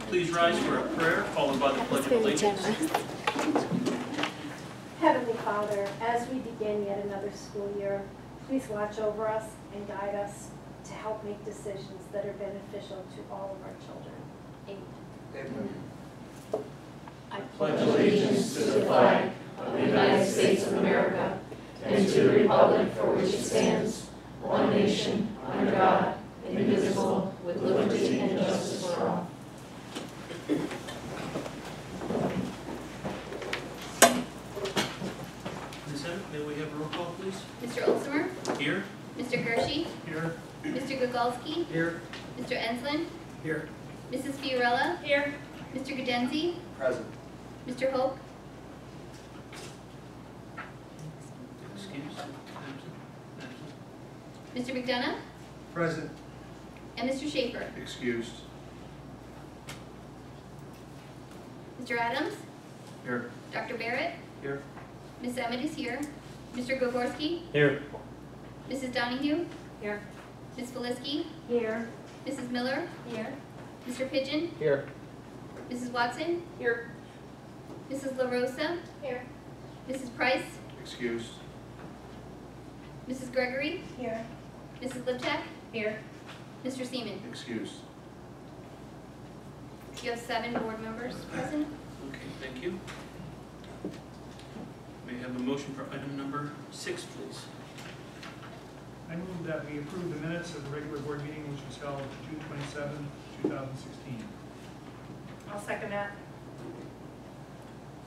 Please rise for a prayer, followed by the Pledge of Allegiance. Heavenly Father, as we begin yet another school year, please watch over us and guide us to help make decisions that are beneficial to all of our children. Amen. I pledge allegiance to the flag of the United States of America and to the republic for which it stands, one nation, under God, indivisible, with liberty and justice for all. Ms. Emmett, may we have a roll call, please? Mr. Olsemer? Here. Mr. Hershey? Here. Mr. Gogolski? Here. Mr. Enslin? Here. Mrs. Fiorella? Here. Mr. Gadenzi? Present. Mr. Hope? Excuse. Mr. McDonough? Present. And Mr. Schaefer? Excused. Mr. Adams? Here. Dr. Barrett? Here. Ms. Emmett is here. Mr. Gogorski? Here. Mrs. Donahue? Here. Ms. Feliski? Here. Mrs. Miller? Here. Mr. Pigeon? Here. Mrs. Watson? Here. Mrs. La Rosa? Here. Mrs. Price? Excused. Mrs. Gregory? Here. Mrs. Liptak? Here. Mr. Seaman? Excused. You have 7 board members present. Okay, thank you. May I have a motion for item number 6, please? I move that we approve the minutes of the regular board meeting which was held June 27, 2016. I'll second that.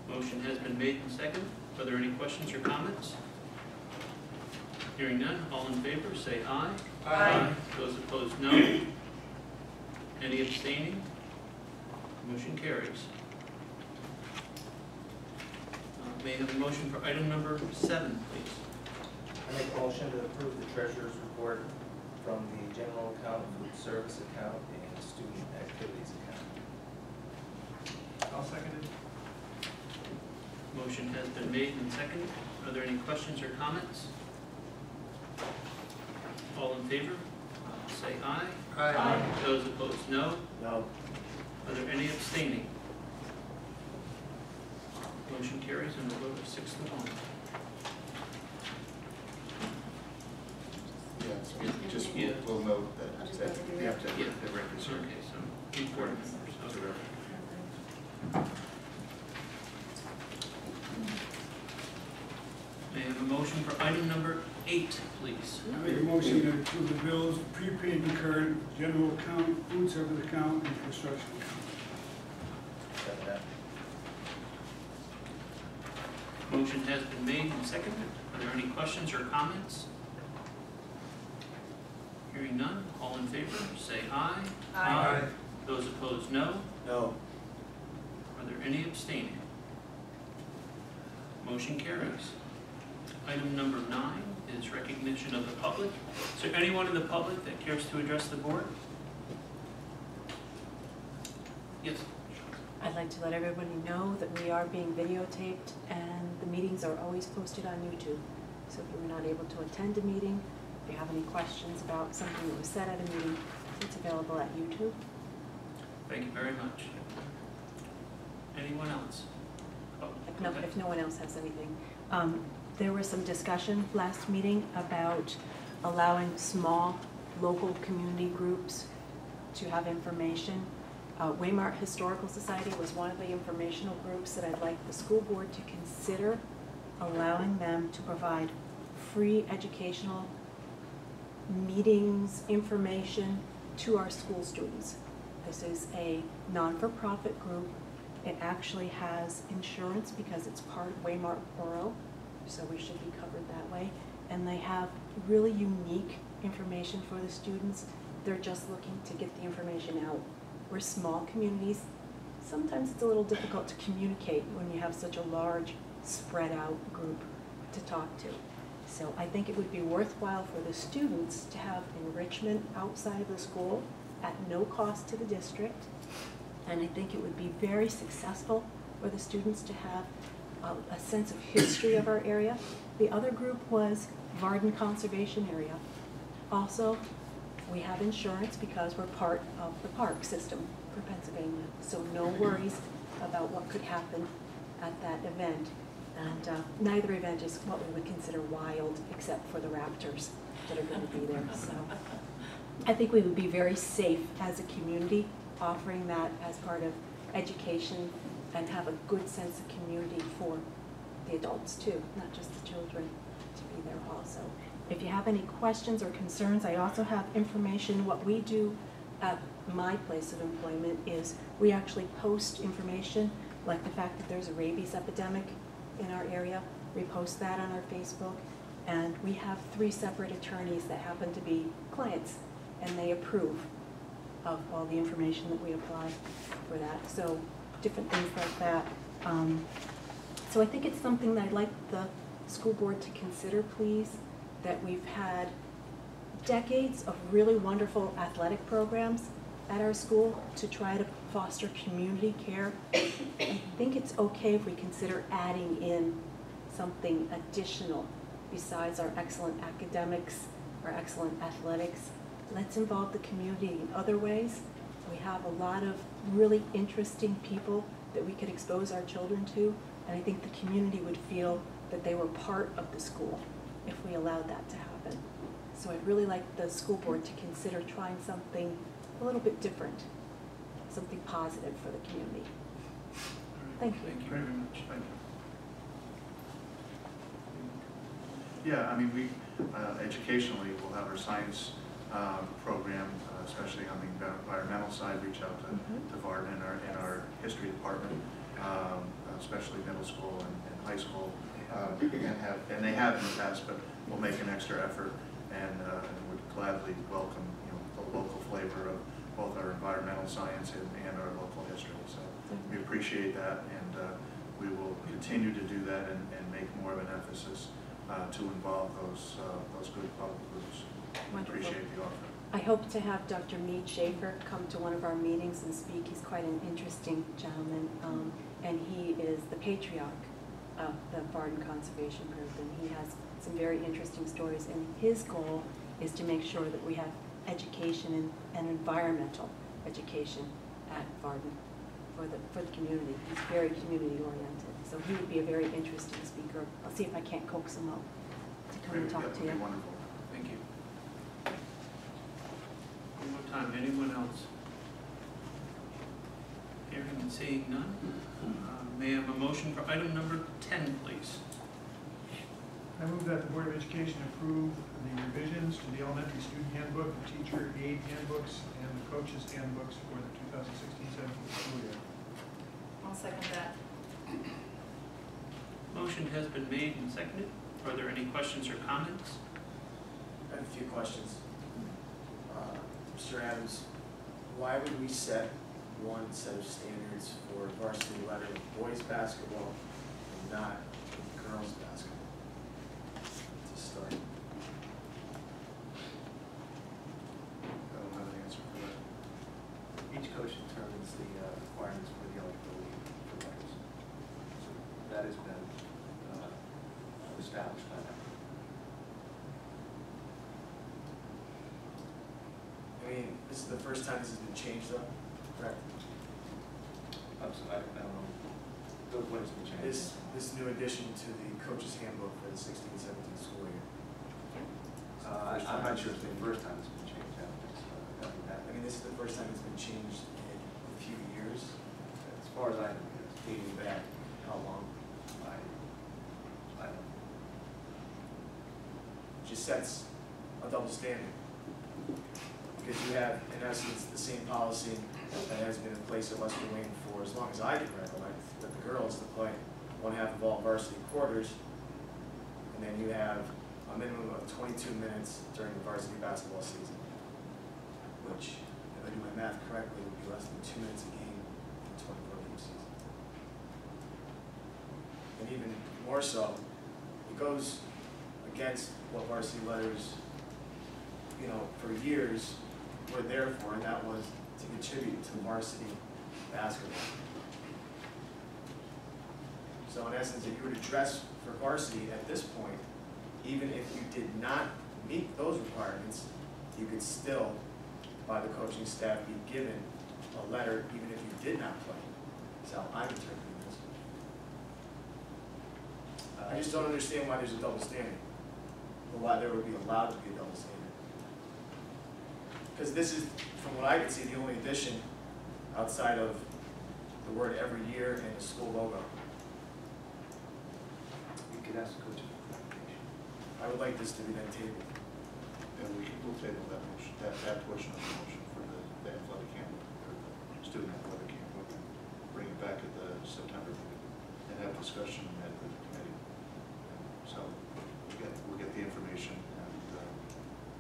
Motion has been made and seconded. Are there any questions or comments? Hearing none, all in favor say aye. Aye. Those opposed, no. Any abstaining? Motion carries. May I have a motion for item number 7, please? I make a motion to approve the treasurer's report from the general account, food service account, and student activities account. I'll second it. Motion has been made and seconded. Are there any questions or comments? All in favor, say aye. Aye. Those opposed, no. No. Are there any abstaining? Motion carries on a vote of 6-1. Yes, just Yeah. we'll note that we have to have Yeah. the records. Okay, so 8 board members. Okay. May I have a motion for item number 8, please? I make a motion to approve the bills, prepaid and current, general account, food service account, and construction account. Second that. Motion has been made and seconded. Are there any questions or comments? Hearing none, all in favor, say aye. Aye. Those opposed, no. No. Are there any abstaining? Motion carries. Item number 9 is recognition of the public. Is there anyone in the public that cares to address the board? Yes. I'd like to let everybody know that we are being videotaped and the meetings are always posted on YouTube. So if you were not able to attend a meeting, if you have any questions about something that was said at a meeting, it's available at YouTube. Thank you very much. Anyone else? Oh, okay. If no one else has anything. There was some discussion last meeting about allowing small local community groups to have information. Waymart Historical Society was one of the informational groups that I'd like the school board to consider allowing them to provide free educational meetings, information to our school students. This is a non-for-profit group. It actually has insurance because it's part of Waymart Borough, so we should be covered that way. And they have really unique information for the students. They're just looking to get the information out. We're small communities. Sometimes it's a little difficult to communicate when you have such a large, spread out group to talk to. So I think it would be worthwhile for the students to have enrichment outside of the school at no cost to the district. And I think it would be very successful for the students to have a sense of history of our area. The other group was Varden Conservation Area. Also, We have insurance because we're part of the park system for Pennsylvania, so no worries about what could happen at that event. And neither event is what we would consider wild, except for the raptors that are going to be there. So I think we would be very safe as a community offering that as part of education and have a good sense of community for the adults too, not just the children, to be there also. If you have any questions or concerns, I also have information. What we do at my place of employment is we actually post information, like the fact that there's a rabies epidemic in our area. We post that on our Facebook, and we have 3 separate attorneys that happen to be clients, and they approve of all the information that we apply for that. So different things like that. So I think it's something that I'd like the school board to consider, please, that we've had decades of really wonderful athletic programs at our school to try to foster community care. I think it's okay if we consider adding in something additional besides our excellent academics, our excellent athletics. Let's involve the community in other ways. We have a lot of really interesting people that we could expose our children to, and I think the community would feel that they were part of the school if we allowed that to happen. So I'd really like the school board to consider trying something a little bit different, something positive for the community. Thank you. Thank you very much. Thank you. Yeah, I mean, we educationally will have our science program, especially on the environmental side, reach out to Varden in our history department, especially middle school and high school, and they have in the past, but we'll make an extra effort and would gladly welcome the local flavor of both our environmental science and our local history. So we appreciate that, and we will continue to do that and make more of an emphasis to involve those good public groups. Wonderful. Appreciate the offer. I hope to have Dr. Mead Schaefer come to one of our meetings and speak. He's quite an interesting gentleman, and he is the patriarch of the Varden Conservation Group, and he has some very interesting stories, and his goal is to make sure that we have education and environmental education at Varden for the community. He's very community oriented, so he would be a very interesting speaker. I'll see if I can't coax him up to come and talk That to would you. be wonderful. Thank you. One more time, anyone else? Hearing and seeing none. May I have a motion for item number 10, please? I move that the Board of Education approve the revisions to the elementary student handbook, the teacher aide handbooks, and the coaches handbooks for the 2016-17 school year. I'll second that. Motion has been made and seconded. Are there any questions or comments? I have a few questions. Mr. Adams, why would we set one set of standards for varsity letter of boys basketball and not girls basketball to start? I don't have an answer for that. Each coach determines the requirements for the eligibility for letters. So that has been established by that. I mean, this is the first time this has been changed though, correct? I don't know what has been changed. This new addition to the coach's handbook for the 16-17 school year. I'm not sure it's the first time it's been changed. I don't think so. I mean, this is the first time it's been changed in a few years, As far as I know, yes. dating back how long? I don't know. Just sets a double standard. Because you have, in essence, the same policy that has been in place at Western Wayne for as long as I can recollect, that the girls to play 1/2 of all varsity quarters, and then you have a minimum of 22 minutes during the varsity basketball season, which, if I do my math correctly, would be less than 2 minutes a game in a 24-game season. And even more so, it goes against what varsity letters, for years were there for, and that was to contribute to varsity basketball. So in essence, if you were to dress for varsity at this point, even if you did not meet those requirements, you could still, by the coaching staff, be given a letter even if you did not play. That's how I'm interpreting this. I just don't understand why there's a double standard, or why there would be allowed to be a double standard. Because this is, from what I can see, the only addition outside of the word every year and the school logo. You could ask the coach for clarification. I would like this to be then tabled. And we'll table that motion, that portion of the motion for the athletic handbook, or the student athletic handbook, and bring it back at the September meeting and have discussion at the committee. So we'll get the information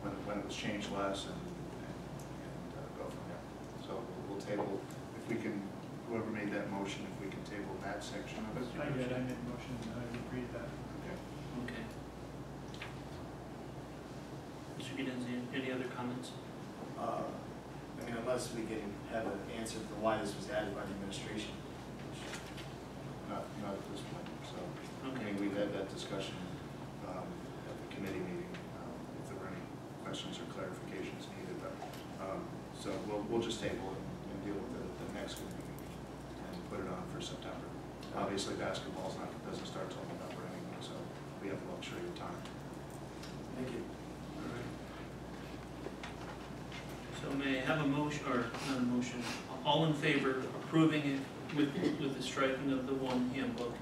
and when it was changed last and go from there. So we'll table, if we can, whoever made that motion, if we can table that section of it. I made a motion, and I agreed that. Okay. Okay. Mr. Giddens, any other comments? I mean, unless we can have an answer for why this was added by the administration. Not at this point, so. I Okay. mean, we've had that discussion at the committee meeting, if there were any questions or clarifications needed, but, so we'll just table it and deal with it at the next committee meeting and put it on for September. Obviously, basketball's doesn't start till November anyway, so we have the luxury of time. Thank you. So may I have a motion, or not a motion, all in favor of approving it with the striking of the one handbook?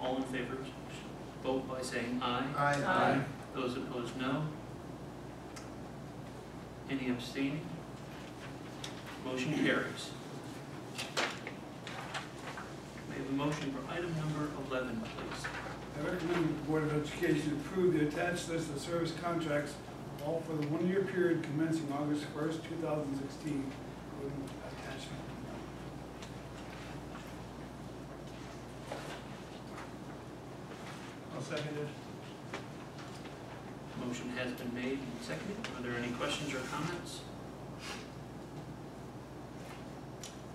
All in favor, vote by saying aye. Aye. Those opposed, no. Any abstaining? Motion carries. May I have a motion for item number 11, please? I recommend the Board of Education approve the attached list of service contracts, all for the one-year period commencing August 1st, 2016, including attachment. I'll second it. Motion has been made and seconded. Are there any questions or comments?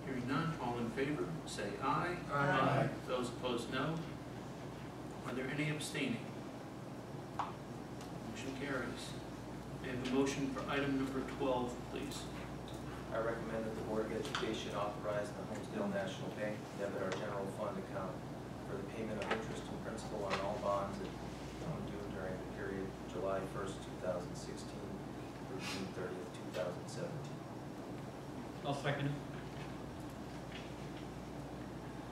Hearing none, all in favor, say aye. Aye. Those opposed, no. Are there any abstaining? Motion carries. May I have a motion for item number 12, please? I recommend that the Board of Education authorize the Homesdale National Bank debit our general fund account for the payment of interest and principal on all bonds that come due during the period July 1st, 2016 through June 30th, 2017. I'll second it.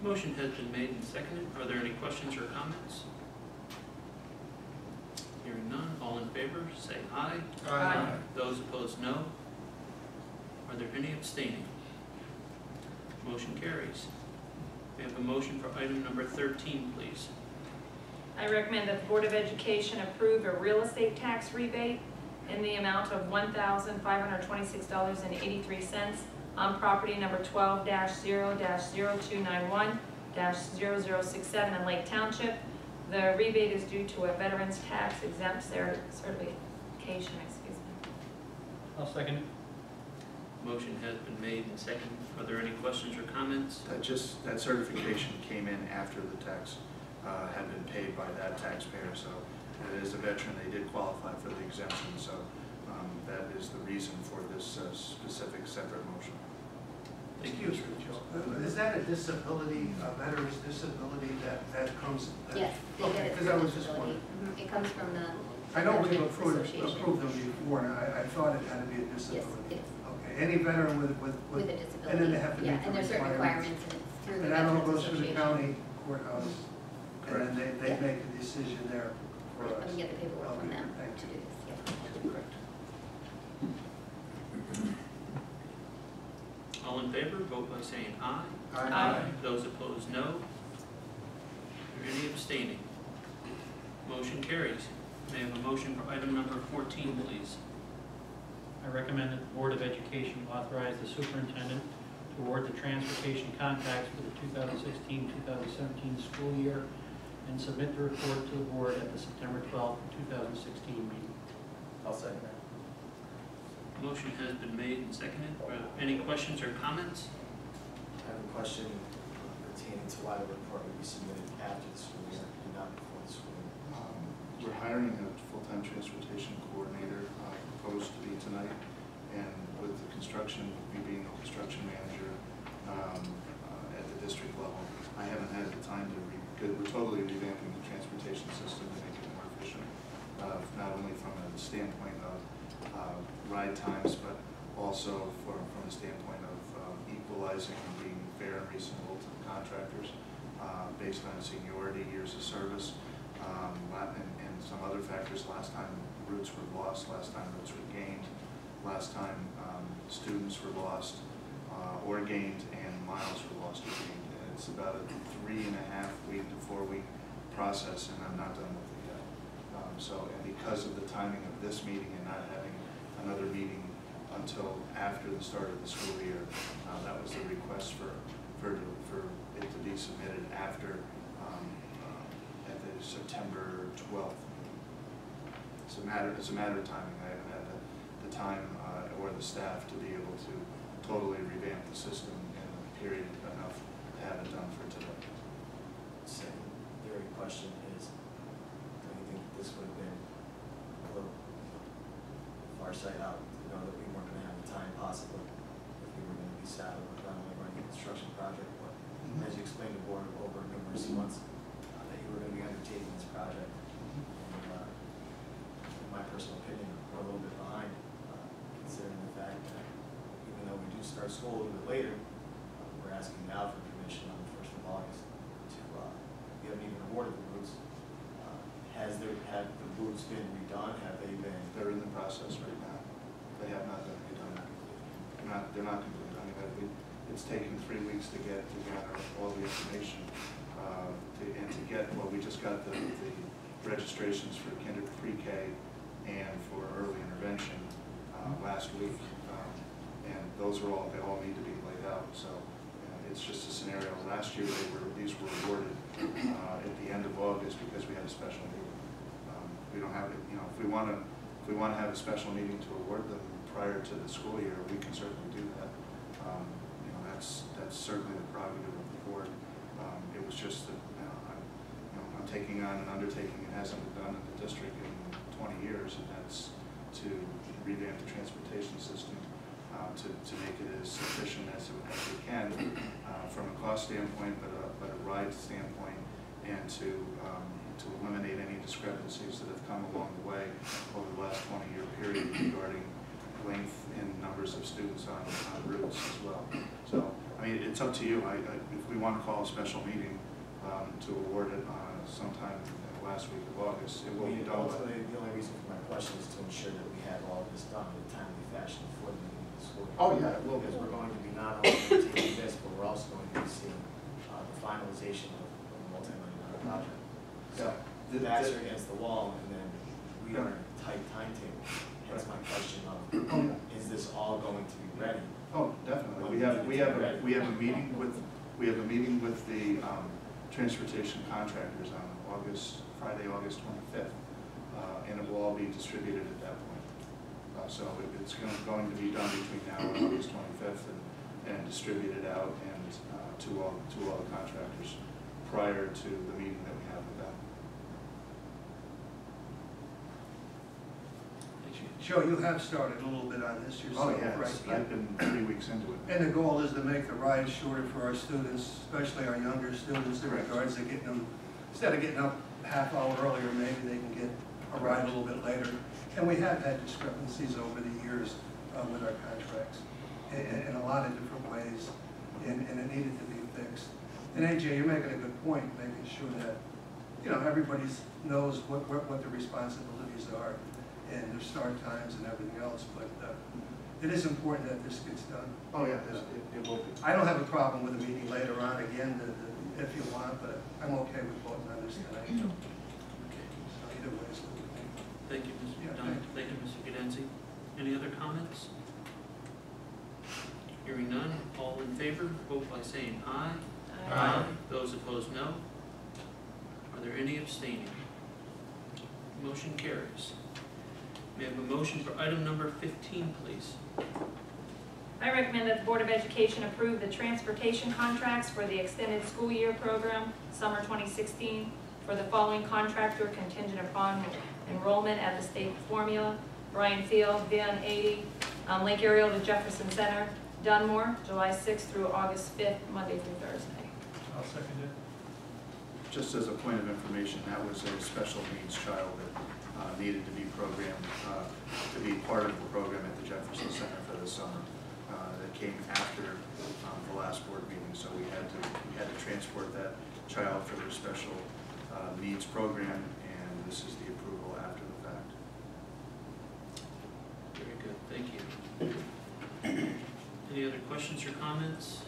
Motion has been made and seconded. Are there any questions or comments? Hearing none, all in favor, say aye. Aye. Those opposed, no. Are there any abstaining? Motion carries. We have a motion for item number 13, please. I recommend that the Board of Education approve a real estate tax rebate in the amount of $1,526.83 on property number 12-0-0291-0067 in Lake Township. The rebate is due to a veteran's tax exempt certification, excuse me. I'll second it. Motion has been made and seconded. Are there any questions or comments? That certification came in after the tax had been paid by that taxpayer, so it is a veteran, they did qualify for the exemption, so that is the reason for this specific separate motion. Thank you. Excuse me, Joe. Is that a disability, a veteran's disability that comes? Yes, they Okay, get it because I for was just disability. wondering. It comes from the. I know we've Veterans Association. approved them before, and I thought it had to be a Yes, disability. it is, Okay, any veteran with. with a disability. And then they have to meet Yeah, the and there's certain requirements and it's through the And that all Veterans goes through the Association. county courthouse, and then they Yeah. make a decision there for Let us. me get the paperwork from Okay, them thank to you. do this, yeah. Correct. All in favor, vote by saying aye. Aye. Those opposed, no. Are there any abstaining? Motion carries. May I have a motion for item number 14, please? I recommend that the Board of Education authorize the superintendent to award the transportation contracts for the 2016-2017 school year and submit the report to the board at the September 12th, 2016 meeting. I'll second that. Motion has been made and seconded. Any questions or comments? I have a question pertaining to why the report would be submitted after the school year and not before the school year. We're hiring a full-time transportation coordinator. proposed to be tonight. And with the construction, me being the construction manager at the district level, I haven't had the time to because we're totally revamping the transportation system to make it more efficient, not only from a standpoint of ride times, but also from the standpoint of equalizing and being fair and reasonable to the contractors based on seniority, years of service, and some other factors. Last time routes were lost, last time routes were gained, last time students were lost or gained, and miles were lost or gained. It's about a 3.5 week to 4 week process, and I'm not done with it yet. And because of the timing of this meeting and not having another meeting until after the start of the school year, that was the request for it to be submitted after at the September 12th meeting. It's a matter of timing. I haven't had the time or the staff to be able to totally revamp the system in a period enough to have it done for today. Secondary question is, do you think this would have been a little far sight out to know that we weren't going to have the time possible if we were going to be saddled with not only running a construction project, but as you explained to the board over numerous months, that you were going to be undertaking this project. And in my personal opinion, we're a little bit behind, considering the fact that even though we do start school a little bit later, we're asking now for permission on the 1st of August to, we haven't even awarded the routes. Have the routes been redone? Have they been? They're in the process right now. They have not been redone. They're not complete. I mean, it's taken 3 weeks to get together all the information and to get, well, we just got the registrations for pre-K and for early intervention last week. And they all need to be laid out. So it's just a scenario. Last year these were awarded at the end of August because we had a special meeting. We don't have it, if we want to have a special meeting to award them prior to the school year, we can certainly do that. That's certainly the prerogative of the board. It was just that I'm taking on an undertaking that hasn't been done in the district in 20 years, and that's to revamp the transportation system to make it as efficient as we can from a cost standpoint, but a ride standpoint, and to eliminate any discrepancies that have come along the way over the last 20-year period regarding length and numbers of students on routes as well. So, I mean, it's up to you. If we want to call a special meeting to award it sometime in the last week of August, it will be done. Ultimately, the only reason for my question is to ensure that we have all of this done in a timely fashion before the beginning of the school year. Oh, yeah, it will be. Because we're going to be not only taking this, but we're also going to be seeing the finalization of a multi-million-dollar project. So the backs are against the wall, and then we are in a tight timetable. Hence my question of, is this all going to be ready? Oh, definitely. We have a meeting with the transportation contractors on Friday, August 25th, and it will all be distributed at that point. So it's going to be done between now and August 25th, and distributed out and to all the contractors prior to the meeting that we have with them. Joe, you have started a little bit on this yourself, Oh, yes. right? I've been 3 weeks into it. And the goal is to make the rides shorter for our students, especially our younger students, in regards to getting them, instead of getting up a half hour earlier, maybe they can get a ride a little bit later. And we have had discrepancies over the years with our contracts in a lot of different ways, and it needed to be fixed. And AJ, you're making a good point, making sure that, everybody knows what the responsibilities are and their start times and everything else, but it is important that this gets done. Oh, yeah, it will be. I don't have a problem with a meeting later on, again, if you want, but I'm okay with voting on this tonight. So either way is good with me. Thank you, Mr. Yeah, McDonough. Thank you, Mr. Cadenzi. Any other comments? Hearing none, all in favor, vote by saying aye. Aye. Those opposed, no. Are there any abstaining? Motion carries. May I have a motion for item number 15, please? I recommend that the Board of Education approve the transportation contracts for the extended school year program, summer 2016, for the following contractor contingent upon enrollment at the state formula. Ryan Field, Van 80, Lake Ariel to Jefferson Center, Dunmore, July 6th through August 5th, Monday through Thursday. I'll second it. Just as a point of information, that was a special needs child that needed to be programmed, to be part of the program at the Jefferson Center for the summer. That came after the last board meeting, so we had to transport that child for their special needs program, and this is the approval after the fact. Very good, thank you. Any other questions or comments?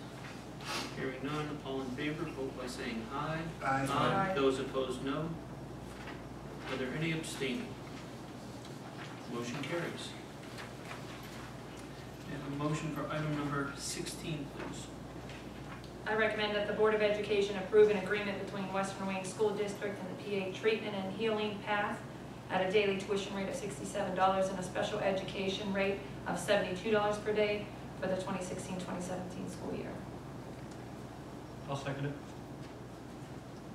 Hearing none, all in favor, vote by saying aye. Aye. Those opposed, no. Are there any abstaining? Motion carries. May I have a motion for item number 16, please? I recommend that the Board of Education approve an agreement between Western Wayne School District and the PA Treatment and Healing Path at a daily tuition rate of $67 and a special education rate of $72 per day for the 2016-2017 school year. I'll second it.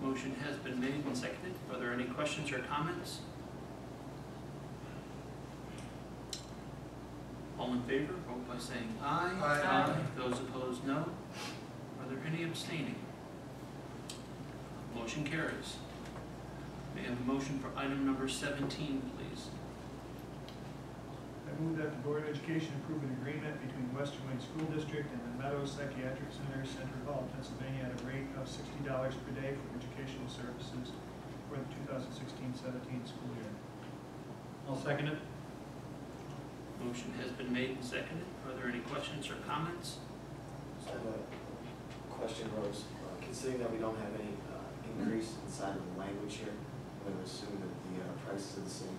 Motion has been made and seconded. Are there any questions or comments? All in favor, vote by saying aye. Aye. Those opposed, no. Are there any abstaining? Motion carries. May I have a motion for item number 17, please? I move that the Board of Education approve an agreement between Western Wayne School District and the Meadows Psychiatric Center, Central Hall, Pennsylvania, at a rate of $60 per day for educational services for the 2016-17 school year. I'll second it. Motion has been made and seconded. Are there any questions or comments? So I have a question, Rose. Considering that we don't have any increase inside of the language here, I'm going to assume that the prices are the same.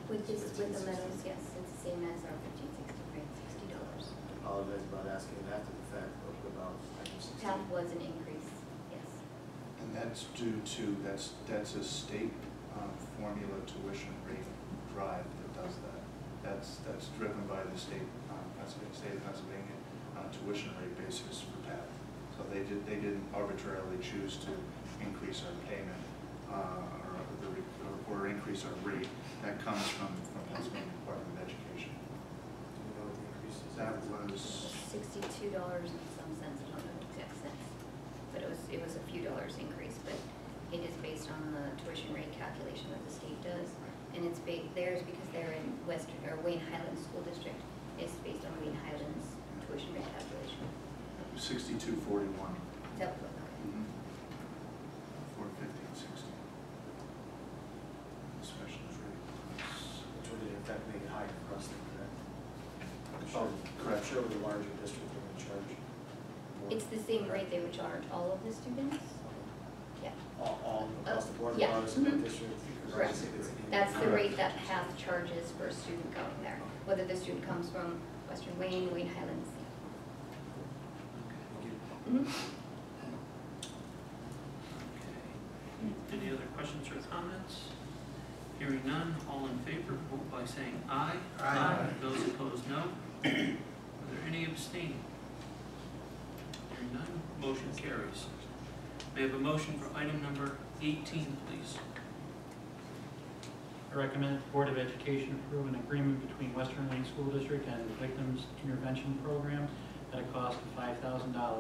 With the Meadows, yes, it's the same as our 1560 rate, $60. I apologize about asking it after the fact, but about item 16. Path was an increase, yes. And that's due to, that's a state formula tuition rate drive that does that. That's driven by the state of Pennsylvania tuition rate basis for PATH. So they didn't arbitrarily choose to increase our payment or increase our rate. That comes from Pennsylvania Department of Education. Do you know what the increase is? That was $62 and some cents, I don't know the exact cents, but it was a few dollars increase, but it is based on the tuition rate calculation that the state does, and it's theirs because they're in Wayne Highlands School District. It's based on Wayne Highlands tuition rate calculation. $62.41. Is that what? Okay. $4.50 and $60. Special rate. Which would in fact make it higher for us, correct? Oh, correct. I'm sure with the larger district, they're going to charge more. It's the same rate they would charge all of the students? Yeah. All across the board, Yeah. regardless of what Mhm. district? Correct. It's an That's the increase. rate that PATH charges for a student going there, whether the student comes from Western Wayne, Wayne Highlands. Thank you. Mhm. Okay. Any other questions or comments? Hearing none, all in favor, vote by saying aye. Aye. Those opposed, no. Are there any abstaining? Hearing none, motion carries. May I have a motion for item number 18, please? I recommend that the Board of Education approve an agreement between Western Wayne School District and the Victims Intervention Program at a cost of $5,000